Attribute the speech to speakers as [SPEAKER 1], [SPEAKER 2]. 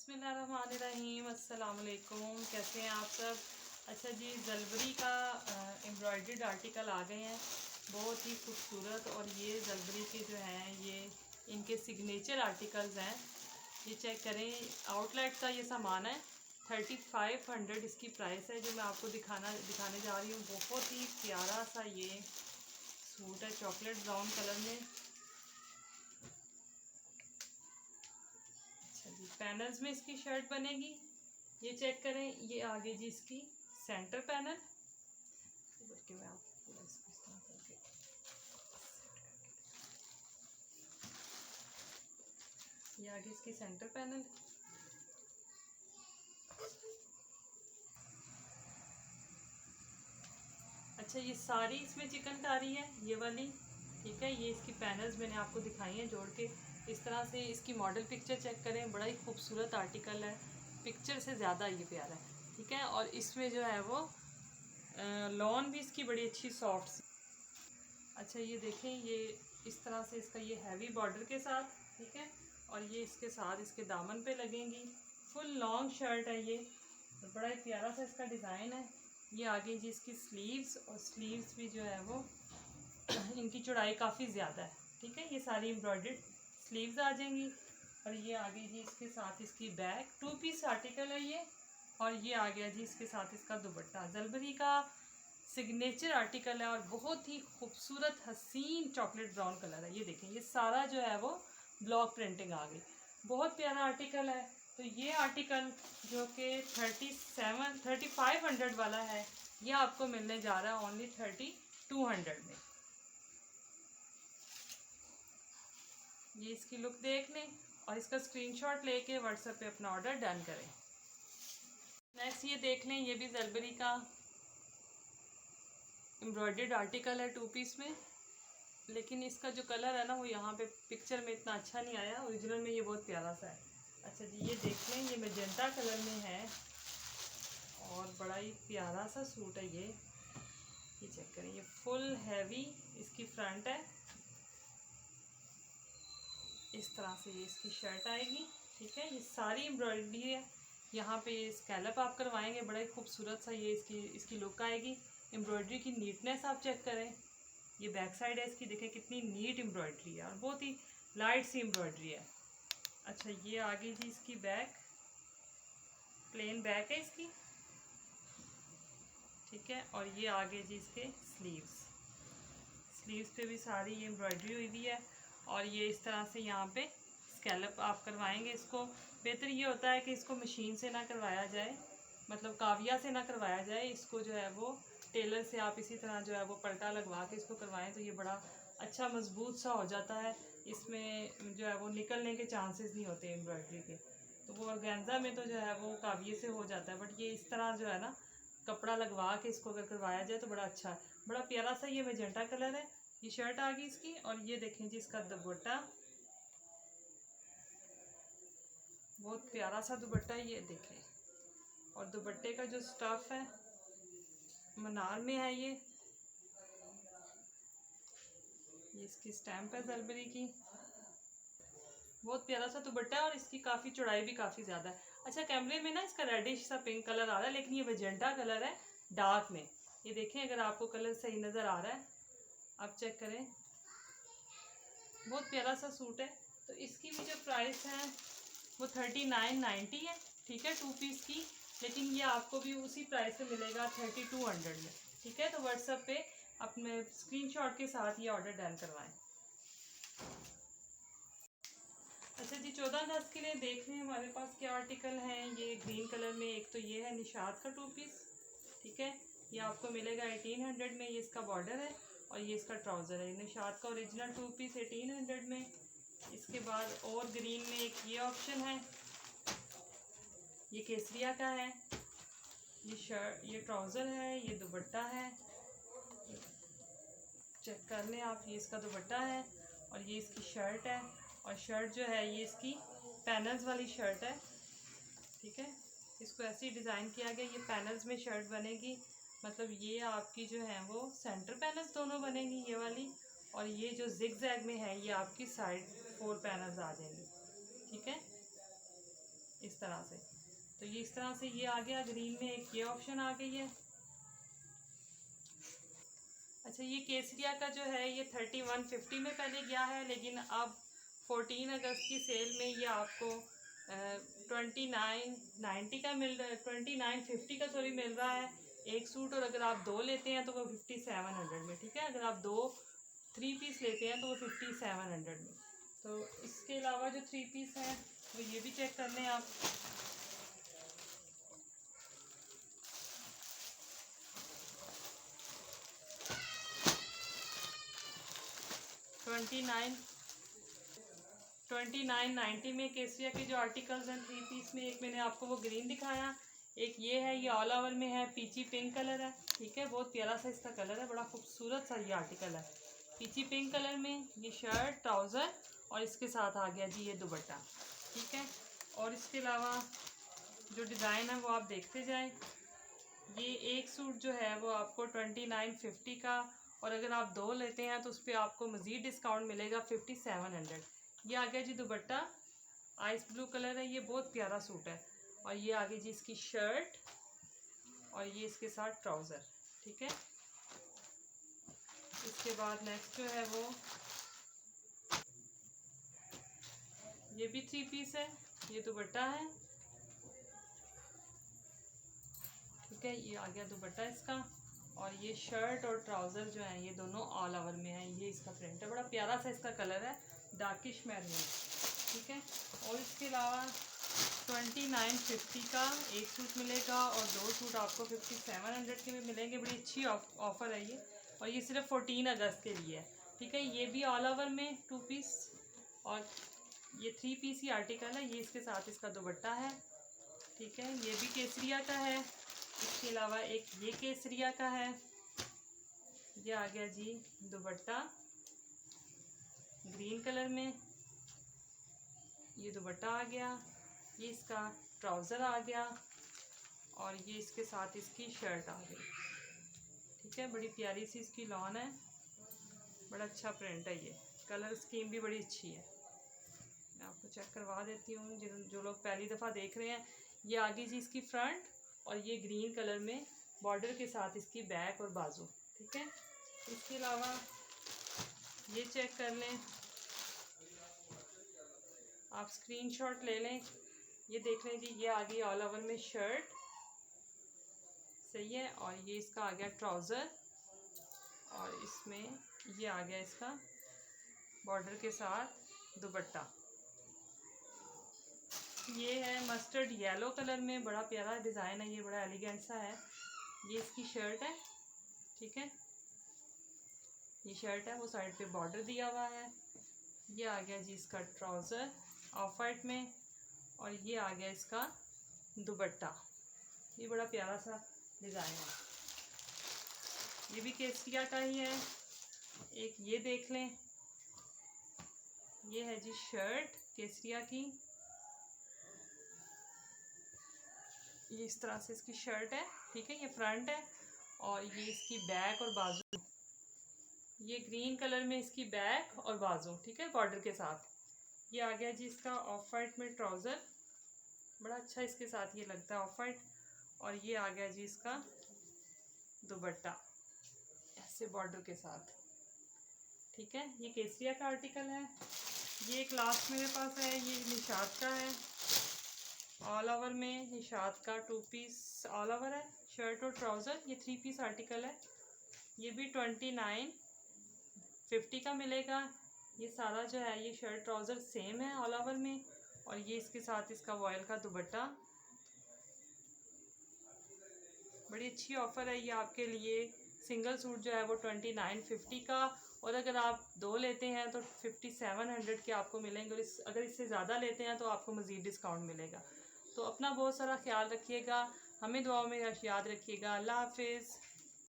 [SPEAKER 1] बिस्मिल्लाहिर्रहमानिर्रहीम। अस्सलाम वालेकुम। कैसे हैं आप सब? अच्छा जी, जलबरी का एम्ब्रॉयडर्ड आर्टिकल आ गए हैं, बहुत ही खूबसूरत। और ये जलबरी के जो हैं ये इनके सिग्नेचर आर्टिकल्स हैं। ये चेक करें, आउटलेट का ये सामान है। 3500 इसकी प्राइस है, जो मैं आपको दिखाने जा रही हूँ। बहुत ही प्यारा सा ये सूट है, चॉकलेट ब्राउन कलर में। अच्छा जी, पैनल्स में इसकी शर्ट बनेगी। ये चेक करें, ये आगे जी इसकी सेंटर पैनल करके मैं आपको पूरा इसको इस तरह करके ये आगे इसकी सेंटर पैनल। अच्छा, ये सारी इसमें चिकनकारी है ये वाली, ठीक है। ये इसकी पैनल्स मैंने आपको दिखाई हैं जोड़ के। इस तरह से इसकी मॉडल पिक्चर चेक करें, बड़ा ही खूबसूरत आर्टिकल है, पिक्चर से ज़्यादा ये प्यारा है, ठीक है। और इसमें जो है वो लॉन भी इसकी बड़ी अच्छी सॉफ्ट सी। अच्छा, ये देखें, ये इस तरह से इसका ये हैवी बॉर्डर के साथ, ठीक है। और ये इसके साथ इसके दामन पे लगेंगी। फुल लॉन्ग शर्ट है ये, और बड़ा ही प्यारा सा इसका डिज़ाइन है। ये आगे जी इसकी स्लीव्स, और स्लीव्स भी जो है वो इनकी चौड़ाई काफ़ी ज़्यादा है, ठीक है। ये सारी एम्ब्रॉयडर्ड स्लीव्स आ जाएंगी। और ये आगे जी इसके साथ इसकी बैक, 2 पीस आर्टिकल है ये। और ये आ गया जी इसके साथ इसका दुपट्टा, जलबरी का सिग्नेचर आर्टिकल है, और बहुत ही खूबसूरत हसीन चॉकलेट ब्राउन कलर है। ये देखें, ये सारा जो है वो ब्लॉक प्रिंटिंग आ गई, बहुत प्यारा आर्टिकल है। तो ये आर्टिकल जो कि 3500 वाला है, ये आपको मिलने जा रहा है ओनली 3200 में। ये इसकी लुक देख लें और इसका स्क्रीनशॉट लेके व्हाट्सएप पे अपना ऑर्डर डन करें। नेक्स्ट ये देख लें, ये भी जलबरी का एम्ब्रॉयडर्ड आर्टिकल है 2 पीस में, लेकिन इसका जो कलर है ना वो यहाँ पे पिक्चर में इतना अच्छा नहीं आया, ओरिजिनल में ये बहुत प्यारा सा है। अच्छा जी, ये देख लें, ये मैजेंटा कलर में है और बड़ा ही प्यारा सा सूट है ये चेक करें, ये फुल हैवी इसकी फ्रंट है। इस तरह से ये इसकी शर्ट आएगी, ठीक है। ये सारी एम्ब्रॉयडरी है, यहाँ पे ये स्कैलप आप करवाएंगे, बड़ा ही खूबसूरत सा ये इसकी लुक आएगी। एम्ब्रॉयडरी की नीटनेस आप चेक करें, ये बैक साइड है इसकी, देखें कितनी नीट एम्ब्रॉयडरी है और बहुत ही लाइट सी एम्ब्रॉयडरी है। अच्छा, ये आगे जी इसकी बैक, प्लेन बैक है इसकी, ठीक है। और ये आगे जी इसके स्लीव्स पे भी सारी ये एम्ब्रॉयडरी हुई हुई है। और ये इस तरह से यहाँ पे स्कैलप आप करवाएंगे। इसको बेहतर ये होता है कि इसको मशीन से ना करवाया जाए, मतलब काविया से ना करवाया जाए, इसको जो है वो टेलर से आप इसी तरह जो है वो पलटा लगवा के इसको करवाएं, तो ये बड़ा अच्छा मजबूत सा हो जाता है। इसमें जो है वो निकलने के चांसेस नहीं होते एम्ब्रॉयडरी के। तो वो ऑर्गेन्जा में तो जो है वो काविये से हो जाता है, बट ये इस तरह जो है ना कपड़ा लगवा के इसको अगर करवाया जाए तो बड़ा अच्छा है। बड़ा प्यारा सा ये मैजेंटा कलर है, ये शर्ट आ गई इसकी। और ये देखें जी इसका दुपट्टा, बहुत प्यारा सा दुपट्टा ये देखें। और दुपट्टे का जो स्टफ है मनार में है ये इसकी स्टैम्प है जलबरी की। बहुत प्यारा सा दुपट्टा है और इसकी काफ़ी चौड़ाई भी काफ़ी ज़्यादा है। अच्छा, कैमरे में ना इसका रेडिश सा पिंक कलर आ रहा है, लेकिन ये मैजेंटा कलर है डार्क में। ये देखें, अगर आपको कलर सही नज़र आ रहा है आप चेक करें, बहुत प्यारा सा सूट है। तो इसकी भी जो प्राइस है वो 3990 है, ठीक है, 2 पीस की। लेकिन ये आपको भी उसी प्राइस में मिलेगा 3200 में, ठीक है। तो व्हाट्सएप पे अपने स्क्रीनशॉट के साथ ये ऑर्डर डन करवाएं। अच्छा जी, 14 अगस्त के लिए देख लें हमारे पास क्या आर्टिकल हैं। ये ग्रीन कलर में, एक तो ये है निशात का 2 पीस, ठीक है। ये आपको मिलेगा 1800 में, ये इसका बॉर्डर है और ये इसका ट्राउज़र है। निशात का ओरिजिनल 2 पीस 1800 में। इसके बाद और ग्रीन में एक ये ऑप्शन है, ये केसरिया का है। ये शर्ट, ये ट्राउज़र है, ये दुपट्टा है, चेक कर लें आप। ये इसका दुपट्टा है और ये इसकी शर्ट है। और शर्ट जो है ये इसकी पैनल्स वाली शर्ट है, ठीक है। इसको ऐसे ही डिज़ाइन किया गया, ये पैनल्स में शर्ट बनेगी, मतलब ये आपकी जो है वो सेंटर पैनल्स दोनों बनेगी ये वाली, और ये जो जिग जैग में है ये आपकी साइड 4 पैनल्स आ जाएंगी, ठीक है। इस तरह से। तो ये इस तरह से ये आ गया ग्रीन में, एक ये ऑप्शन आ गई है। अच्छा, ये केसरिया का जो है ये 3150 में पहले गया है, लेकिन अब 14 अगस्त की सेल में ये आपको 2990 का मिल रहा है, 2950 का सॉरी मिल रहा है एक सूट। और अगर आप 2 लेते हैं तो वो 5700 में, ठीक है। अगर आप 3 पीस लेते हैं तो वो 5700 में। तो इसके अलावा जो 3 पीस हैं वो ये भी चेक कर लें आप। 2990 में केसरिया के जो आर्टिकल्स हैं 3 पीस में, एक मैंने आपको वो ग्रीन दिखाया, एक ये है, ये ऑल ओवर में है, पीची पिंक कलर है, ठीक है। बहुत प्यारा सा इसका कलर है, बड़ा खूबसूरत सा ये आर्टिकल है पीची पिंक कलर में। ये शर्ट, ट्राउज़र और इसके साथ आ गया जी ये दुपट्टा, ठीक है। और इसके अलावा जो डिज़ाइन है वो आप देखते जाएं। ये एक सूट जो है वो आपको 2950 का, और अगर आप 2 लेते हैं तो उस पर आपको मज़ीद डिस्काउंट मिलेगा 5700। ये आ गया जी दुपट्टा, आइस ब्लू कलर है, ये बहुत प्यारा सूट है। और ये आ गई जी इसकी शर्ट और ये इसके साथ ट्राउज़र, ठीक है। इसके बाद नेक्स्ट जो है वो ये भी 3 पीस है, ये दुपट्टा है, ठीक है। ये आ गया दुपट्टा इसका, और ये शर्ट और ट्राउज़र जो है ये दोनों ऑल ओवर में है। ये इसका प्रिंट है, बड़ा प्यारा सा इसका कलर है, डार्किश मैरून, ठीक है। और इसके अलावा 2950 का एक सूट मिलेगा और 2 सूट आपको 5700 के में मिलेंगे। बड़ी अच्छी ऑफ़र है ये, और ये सिर्फ 14 अगस्त के लिए है, ठीक है। ये भी ऑल ओवर में 2 पीस, और ये 3 पीस ही आर्टिकल है। ये इसके साथ इसका दुपट्टा है, ठीक है। ये भी केसरिया का है। इसके अलावा एक ये केसरिया का है, ये आ गया जी दुपट्टा ग्रीन कलर में, ये दुपट्टा आ गया, ये इसका ट्राउज़र आ गया, और ये इसके साथ इसकी शर्ट आ गई, ठीक है। बड़ी प्यारी सी इसकी लॉन है, बड़ा अच्छा प्रिंट है, ये कलर स्कीम भी बड़ी अच्छी है। मैं आपको चेक करवा देती हूँ जो लोग पहली दफ़ा देख रहे हैं। ये आ गई जी इसकी फ्रंट, और ये ग्रीन कलर में बॉर्डर के साथ इसकी बैक और बाजू, ठीक है। इसके अलावा ये चेक कर लें आप, स्क्रीनशॉट ले लें, ये देख लें जी। ये आ गई ऑल ओवर में शर्ट, सही है। और ये इसका आ गया ट्राउज़र, और इसमें ये आ गया इसका बॉर्डर के साथ दुपट्टा। ये है मस्टर्ड येलो कलर में, बड़ा प्यारा डिज़ाइन है, ये बड़ा एलिगेंट सा है। ये इसकी शर्ट है, ठीक है। ये शर्ट है, वो साइड पे बॉर्डर दिया हुआ है। ये आ गया जी इसका ट्राउज़र ऑफ वाइट में, और ये आ गया इसका दुपट्टा। ये बड़ा प्यारा सा डिज़ाइन है, ये भी केसरिया का ही है। एक ये देख लें, ये है जी शर्ट केसरिया की, ये इस तरह से इसकी शर्ट है, ठीक है। ये फ्रंट है, और ये इसकी बैक और बाजू, ये ग्रीन कलर में इसकी बैक और बाजू, ठीक है, बॉर्डर के साथ। ये आ गया जी इसका ऑफ वाइट में ट्राउज़र, बड़ा अच्छा इसके साथ ये लगता है ऑफ वाइट। और ये आ गया जी इसका दुपट्टा ऐसे बॉर्डर के साथ, ठीक है। ये केसरिया का आर्टिकल है। ये एक लास्ट मेरे पास है, ये निशात का है, ऑल ओवर में निशात का 2 पीस ऑल ओवर है, शर्ट और ट्राउज़र। ये 3 पीस आर्टिकल है, ये भी 2950 का मिलेगा। ये सारा जो है ये शर्ट ट्राउज़र सेम है ऑल ओवर में, और ये इसके साथ इसका वॉयल का दुपट्टा। बड़ी अच्छी ऑफ़र है ये आपके लिए। सिंगल सूट जो है वो 2950 का, और अगर आप 2 लेते हैं तो 5700 के आपको मिलेंगे, और अगर इससे ज़्यादा लेते हैं तो आपको मज़ीद डिस्काउंट मिलेगा। तो अपना बहुत सारा ख्याल रखिएगा, हमें दुआओं में याद रखिएगा। अल्लाह हाफिज़।